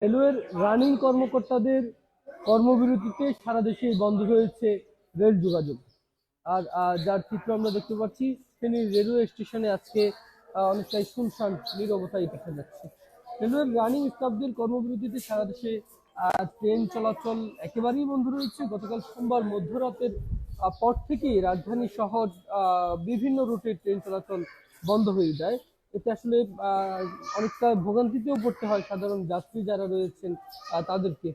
রেলওয়ের রানিং কর্মকর্তাদের কর্মবিরতিতে সারা দেশে বন্ধ হয়েছে রেল যোগাযোগ। আর যার চিত্র আমরা দেখতে পাচ্ছি, ফেনীর রেলওয়ে স্টেশনে আজকে অনেকটাই শুনশান নীরবতাই দেখা যাচ্ছে। রেলওয়ের রানিং স্টাফদের কর্মবিরতিতে সারা দেশে ট্রেন চলাচল একেবারেই বন্ধ রয়েছে। গতকাল সোমবার মধ্যরাতের পর থেকেই রাজধানী শহর বিভিন্ন রুটে ট্রেন চলাচল বন্ধ হয়ে যায়। এতে আসলে অনেকটা ভোগান্তিতেও পড়তে হয় সাধারণ যাত্রী যারা রয়েছেন তাদেরকে।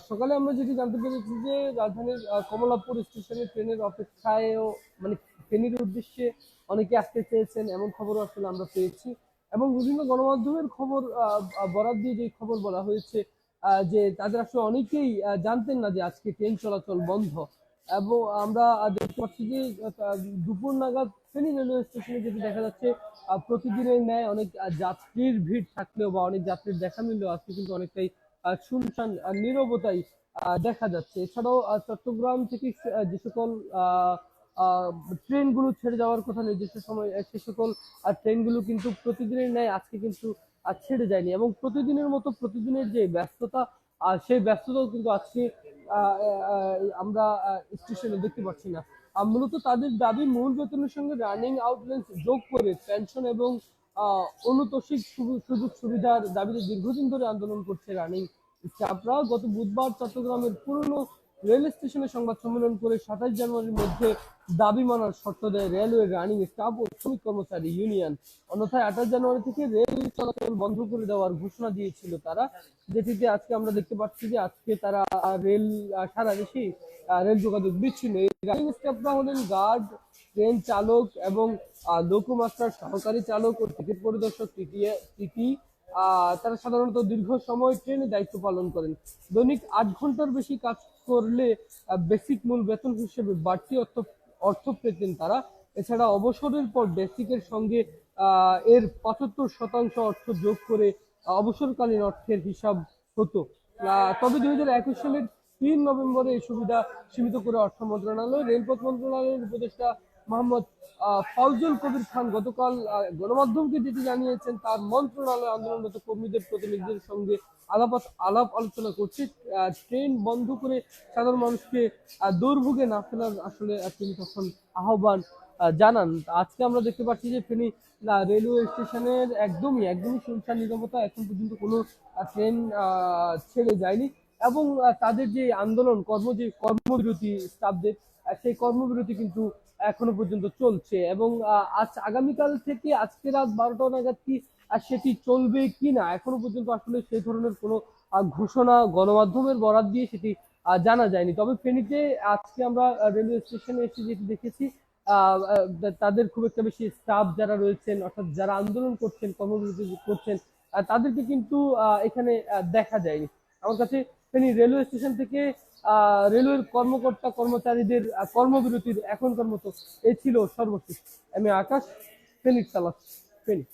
সকালে আমরা যেটি জানতে পেরেছি যে রাজধানীর কমলাপুর স্টেশনে ট্রেনের অপেক্ষায়ও মানে ফেনীর উদ্দেশ্যে অনেকে আসতে চেয়েছেন, এমন খবরও আসলে আমরা পেয়েছি। এবং বিভিন্ন গণমাধ্যমের খবর বরাত দিয়ে যে খবর বলা হয়েছে যে তাদের আসলে অনেকেই জানতেন না যে আজকে ট্রেন চলাচল বন্ধ। এবং আমরা দেখতে পাচ্ছি যে দুপুর নাগাদ ফেনী রেলওয়ে স্টেশনে যেটি দেখা যাচ্ছে প্রতিদিনের ন্যায় অনেক যাত্রীর ভিড় থাকলেও বা অনেক যাত্রীর দেখা মিললেও আজকে কিন্তু অনেকটাই শুনশান নীরবতাই দেখা যাচ্ছে। এছাড়াও চট্টগ্রাম থেকে যে সকল ট্রেনগুলো ছেড়ে যাওয়ার কথা নির্দিষ্ট সময় সে সকল ট্রেনগুলো কিন্তু প্রতিদিনের ন্যায় আজকে কিন্তু ছেড়ে যায়নি। এবং প্রতিদিনের মতো প্রতিদিনের যে ব্যস্ততা সেই ব্যস্ততাও কিন্তু আজকে আমরা স্টেশনে দেখতে পাচ্ছি না। মূলত তাদের দাবি মূল বেতনের সঙ্গে রানিং আউটলেন্স যোগ করে পেনশন এবং অনুতোষিক সুযোগ সুবিধার দাবিতে দীর্ঘদিন ধরে আন্দোলন করছে রানিং স্টাফরা। গত বুধবার চট্টগ্রামের পুরনো রেল স্টেশনে সংবাদ সম্মেলন করে ২৭ জানুয়ারির মধ্যে দাবি মানার শর্ত দেয় রেলওয়ে রানিং স্টাফ ও শ্রমিক কর্মচারী ইউনিয়ন। অন্যথায় ২৮ জানুয়ারি থেকে রেল চলাচল বন্ধ করে দেওয়ার ঘোষণা দিয়েছিল তারা, যেটিতে আজকে আমরা দেখতে পাচ্ছি যে আজকে তারা রেল সারা দেশে রেল যোগাযোগ বিচ্ছিন্ন। এই রানিং স্টাফরা হলেন গার্ড, ট্রেন চালক এবং লোকো মাস্টার, সহকারী চালক ও টিকিট পরিদর্শক টিটি। তারা সাধারণত দীর্ঘ সময় ট্রেনে দায়িত্ব পালন করেন। দৈনিক ৮ ঘন্টার বেশি কাজ করলে বেসিক মূল বেতন হিসেবে বাড়তি অর্থ পেতেন তারা। এছাড়া অবসরের পর বেসিকের সঙ্গে এর ৭৫% অর্থ যোগ করে অবসরকালীন অর্থের হিসাব হতো। তবে ২০২১ সালের ৩ নভেম্বরে এই সুবিধা সীমিত করে অর্থ মন্ত্রণালয়। রেলপথ মন্ত্রণালয়ের উপদেষ্টা মোহাম্মদ ফজল কবির খান গতকাল গণমাধ্যমকে যেটি জানিয়েছেন, তার মন্ত্রণালয় আন্দোলনরত কর্মীদের প্রতিনিধিদের সঙ্গে আলাপ আলোচনা করছে। ট্রেন বন্ধ করে সাধারণ মানুষকে দুর্ভোগে না ফেলার আসলে তিনি তখন আহ্বান জানান। আজকে আমরা দেখতে পাচ্ছি যে ফেনী রেলওয়ে স্টেশনের একদমই শুনশান নীরবতা। এখন পর্যন্ত কোনো ট্রেন ছেড়ে যায়নি। এবং তাদের যে আন্দোলন কর্মবিরতি স্টাফদের, সেই কর্মবিরতি কিন্তু এখনো পর্যন্ত চলছে। এবং আগামীকাল থেকে আজকে রাত ১২টা নাগাদ কি সেটি চলবে কিনা এখনো পর্যন্ত আসলে সেই ধরনের কোনো ঘোষণা গণমাধ্যমের বরাত দিয়ে সেটি জানা যায়নি। তবে ফেনীতে আজকে আমরা রেলওয়ে স্টেশনে এসে যেটি দেখেছি, তাদের খুব একটা বেশি স্টাফ যারা রয়েছেন, অর্থাৎ যারা আন্দোলন করছেন, কর্মবিরতি করছেন, তাদেরকে কিন্তু এখানে দেখা যায়নি। আমার কাছে ফেনী রেলওয়ে স্টেশন থেকে রেলওয়ের কর্মকর্তা কর্মচারীদের কর্মবিরতির এখনকার মতো এই ছিল সর্বশেষ। আমি আকাশ, ফেনী সালাস, ফেনী।